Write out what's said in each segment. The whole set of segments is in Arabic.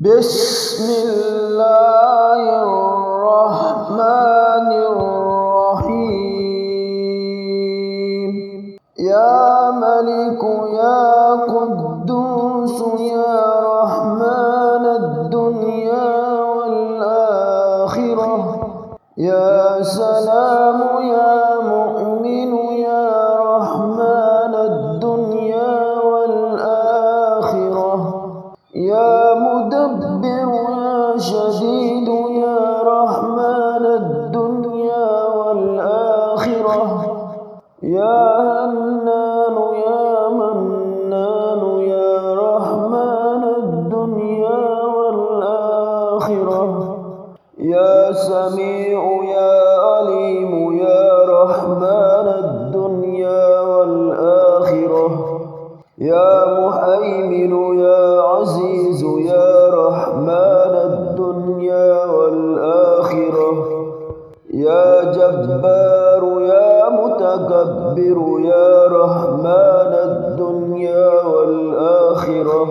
بسم الله الرحمن الرحيم يا ملك يا قدوس يا رحمن الدنيا والآخرة يا سلام يا مؤمن يا رحمن الدنيا والآخرة يا مدبر يا شديد يا رحمن الدنيا والآخرة يا هنان يا منان يا رحمن الدنيا والآخرة يا سميع يا عليم يا رحمن الدنيا والآخرة يا محيمن يا عزيز يا رحمن الدنيا والآخرة يا جبار يا متكبر يا رحمن الدنيا والآخرة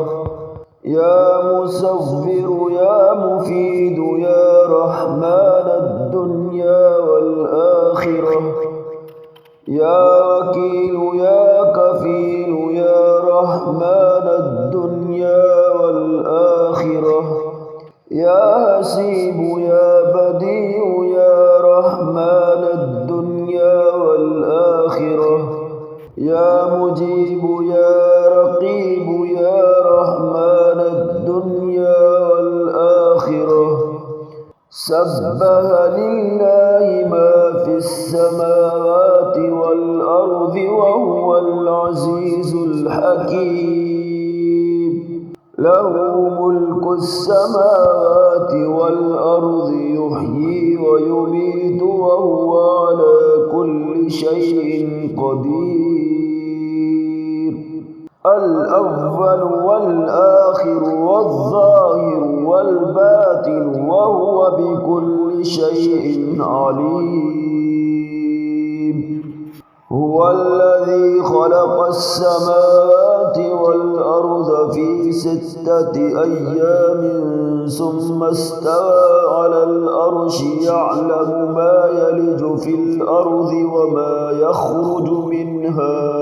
يا مصور يا مفيد يا رحمن الدنيا والآخرة يا وكيل يا كفيل يا رحمن الدنيا والآخرة يا حسيب يا بديع يا رحمن الدنيا والآخرة يا مجيب يا رقيب يا رحمن الدنيا والآخرة سبح لله ما في السماوات والأرض وهو العزيز الحكيم له ملك السماوات والأرض يحيي ويميت وهو على كل شيء قدير الأول والآخر والظاهر والباطن وهو بكل شيء عليم هو الذي خلق السماوات والأرض في 6 أيام ثم استوى على العرش يعلم ما يلج في الأرض وما يخرج منها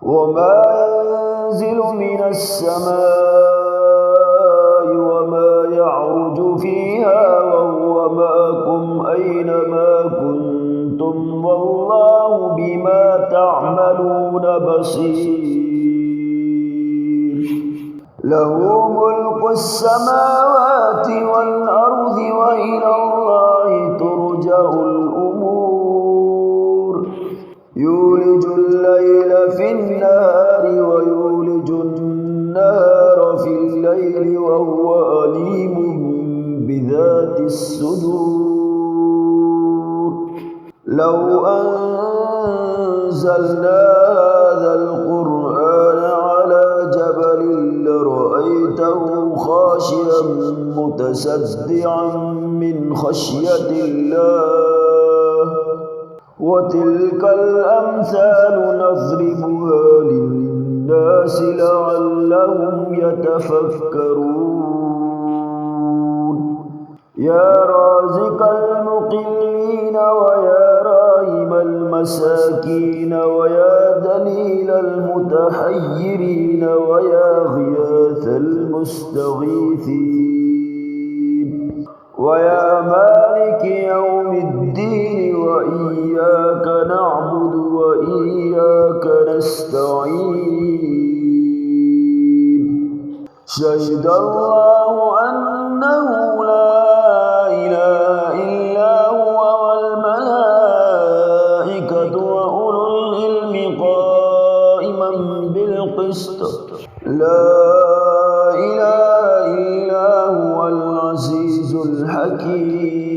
وما ينزل من السماء وما يعرج فيها وهو معكم أينما كنتم والله بما تعملون بصير له ملك السماوات والأرض وإلى الله ترجع الأمور يولج الليل في النهار ويولج النهار في الليل وهو عليم بذات الصدور لو أنزلنا هذا القرآن على جبل لرأيته خاشعا متصدعا من خشية الله وتلك الأمثال نضربها للناس لعلهم يتفكرون يا رازق المقلين ويا راحم المساكين ويا دليل المتحيرين ويا غياث المستغيثين ويا مالك يوم الدين وإياك نعبد وإياك نستعين شهد الله أنه لا إله إلا هو والملائكة وأولو العلم قائما بالقسط لا إله إلا هو العزيز الحكيم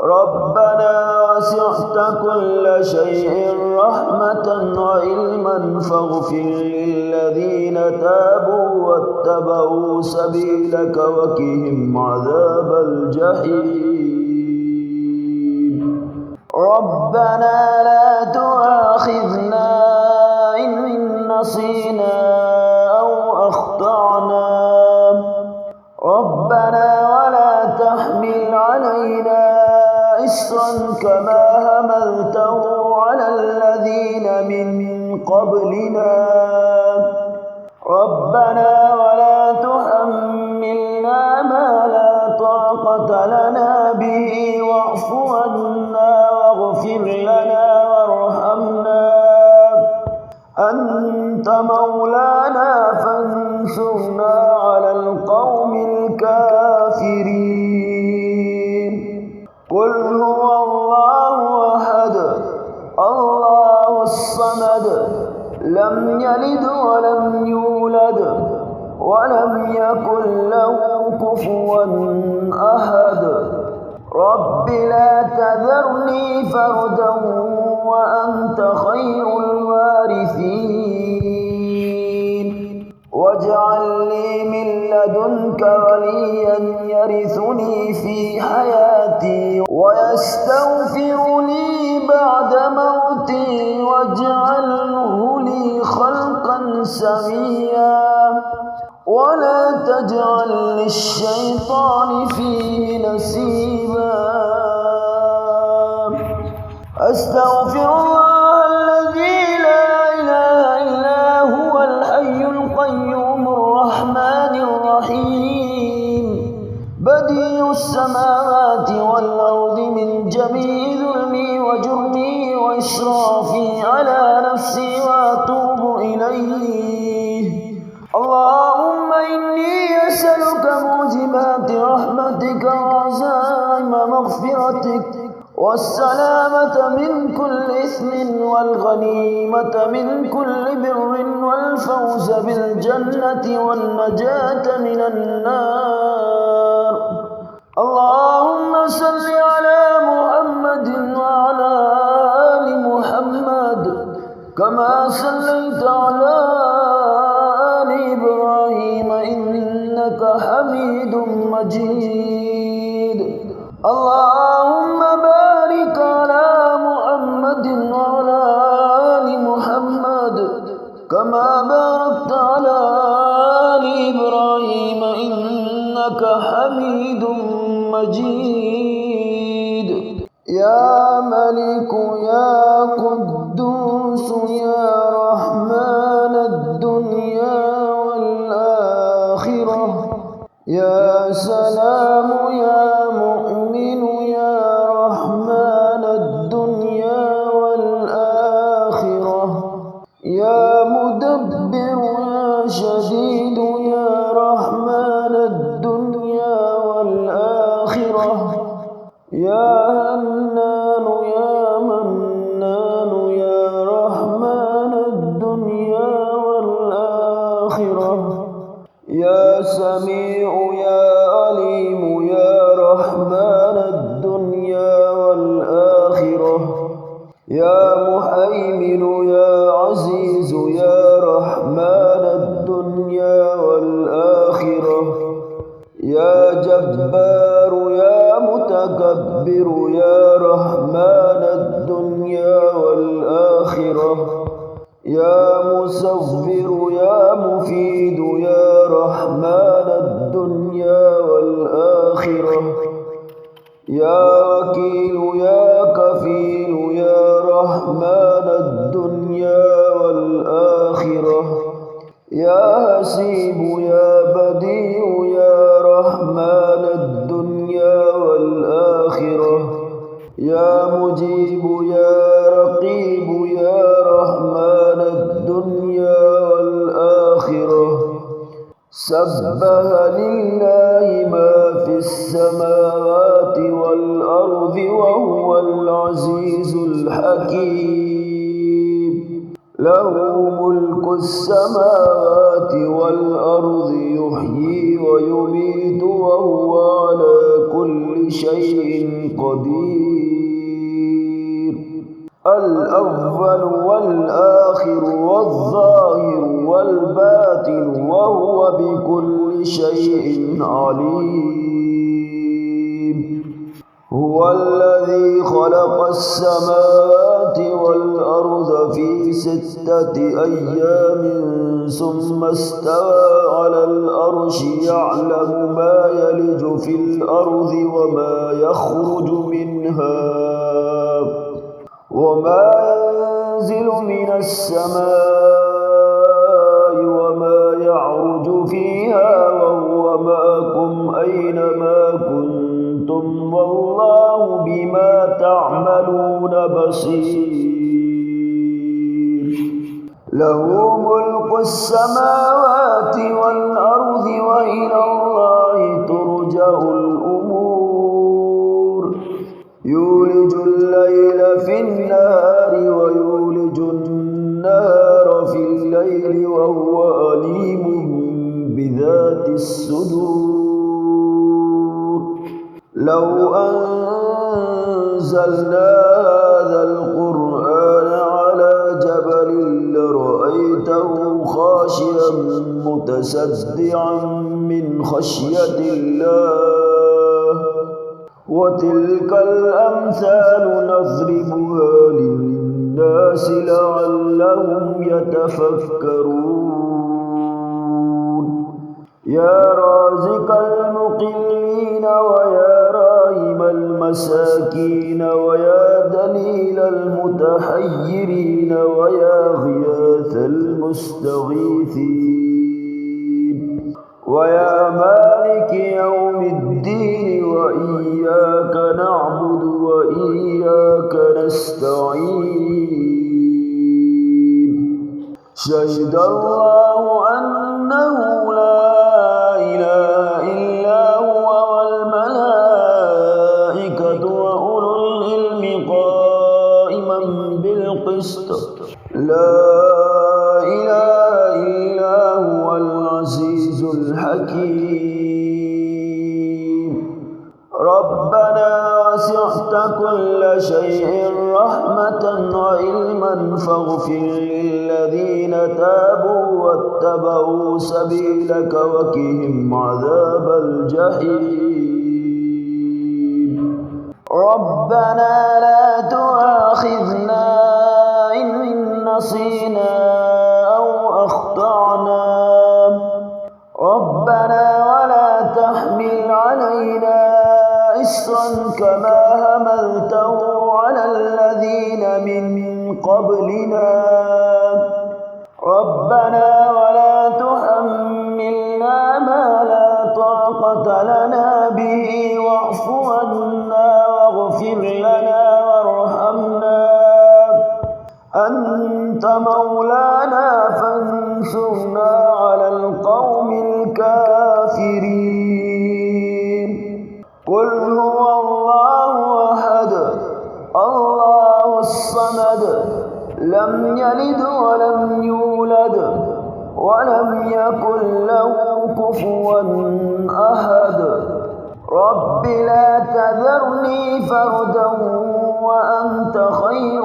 ربنا وسعت كل شيء رحمة وعلما فاغفر للذين تابوا واتبعوا سبيلك وقهم عذاب الجحيم ربنا لا تؤاخذنا إن نسينا أو أخطأنا أخطأنا. ربنا ولا تحمل علينا إصرا كما حملته على الذين من قبلنا. ربنا ولا تحملنا ما لا طاقة لنا به واعف عنا واغفر لنا وارحمنا أنت مولانا فانصرنا على القوم الكافرين. قل هو الله أحد الله الصمد لم يلد ولم يولد ولم يكن له كفوا أحد. رب لا تذرني فردا وأنت خير الوارثين واجعل لي من لدنك وليا يرثني في حياتي ويستغفر لي بعد موتي واجعله لي خلقا سويا ولا تجعل للشيطان فيه نصيبا. أستغفر الله الذي لا إله إلا هو الحي القيوم الرحمن الرحيم بديع السماوات والأرض من جميع ظلمي وجرمي وإسرافي على نفسي وأتوب إليه. اللهم إني أسألك موجبات رحمتك وعزائم مغفرتك والسلامة من كل إثم والغنيمة من كل بر والفوز بالجنة والنجاة من النار. اللهم صل على محمد وعلى آل محمد كما صليت على آل إبراهيم إنك حميد مجيد. اللهم بارك على محمد وعلى آل محمد كما باركت على آل إبراهيم إنك حميد مجيد. يا ملك يا قدوس يا رحمن الدنيا والآخرة يا سلام يا مؤمن يا رحمن الدنيا والآخرة يا مدبر يا شديد يا رحمن الدنيا والآخرة يا هنان يا منان يا رحمن الدنيا والآخرة يا سميع يا عليم يا رحمن الدنيا والآخرة يا محيمن يا عزيز يا رحمن الدنيا والآخرة يا جبار يا متكبر يا رحمن الدنيا والآخرة يا مصور يا مفيد يا رحمن الدنيا والآخرة يا وكيل يا كفيل يا رحمن الدنيا والآخرة يا حسيب يا بديع يا رحمن الدنيا والآخرة يا مجيب يا رقيب يا رحمن الدنيا والآخرة سبح لله ما في السماوات والأرض وهو العزيز الحكيم له ملك السماوات والأرض يحيي ويميت وهو على كل شيء قدير الأول والآخر والظاهر والباطن وهو بكل شيء عليم هو الذي خلق السماوات والأرض في 6 أيام ثم استوى على العرش يعلم ما يلج في الأرض وما يخرج منها وما ينزل من السماء وما يعرج فيها وهو معكم أينما كنتم والله بما تعملون بصير له ملك السماوات والأرض وإلى الله ترجع الأمور يولج الليل في النهار ويولج النهار في الليل وهو عليم بذات الصدور لو أنزلنا هذا القرآن على جبل لرأيته خاشعا متصدعا من خشية الله وتلك الأمثال نضربها للناس لعلهم يتفكرون يا رازق المقلين ويا راحم المساكين ويا دليل المتحيرين ويا غياث المستغيثين ويا مالك يوم الدين وإياك نعبد وإياك نستعين شهد الله أنه لا إله إلا هو والملائكة وأولو العلم قائما بالقسط لا إله إلا هو العزيز الحكيم ربنا وسعت كل شيء رحمة وعلما فاغفر للذين تابوا واتبعوا سبيلك وقهم عذاب الجحيم ربنا لا تؤاخذنا إن نسينا أو أخطأنا ربنا ولا تحمل علينا إصرا كما حملته على الذين من قبلنا ربنا ولا تحملنا ما لا طاقة لنا به واعف عنا واغفر لنا وارحمنا أنت مولانا فانصرنا على القوم الكافرين قل هو الله أحد الله الصمد لم يلد ولم يولد ولم يكن له كفوا أحد رب لا تذرني فردا وأنت خير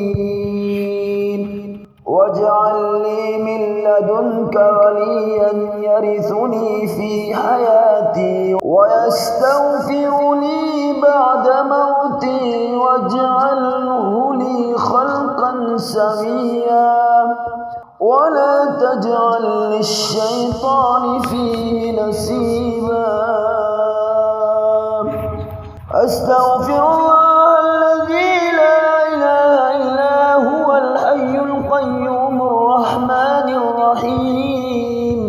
الوارثين واجعل لي من لدنك وليا يرثني في حياتي ويستغفر لي بعد موتي واجعله لي خلقا سويا ولا تجعل للشيطان فيه نصيبا أستغفر الله الذي لا إله إلا هو الحي القيوم الرحمن الرحيم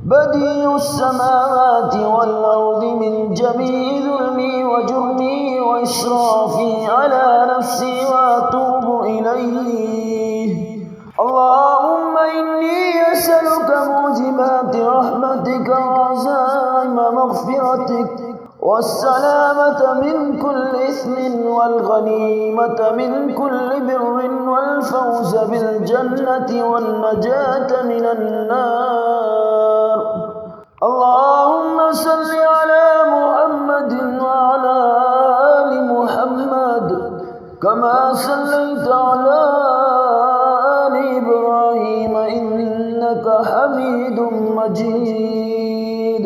بديع السماوات والأرض من جميع ظلمي وجرمي وإسرافي على نفسي وأتوب إليه اللهم إني أسألك موجبات رحمتك وعزائم مغفرتك والسلامة من كل إثم والغنيمة من كل بر والفوز بالجنة والنجاة من النار اللهم صل على محمد وعلى آل محمد كما صليت على آل إبراهيم إنك حميد مجيد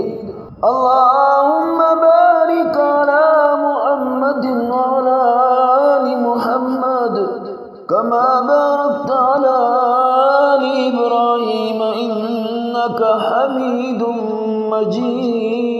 اللهم بارك على محمد وعلى آل محمد كما إنك حميد مجيد.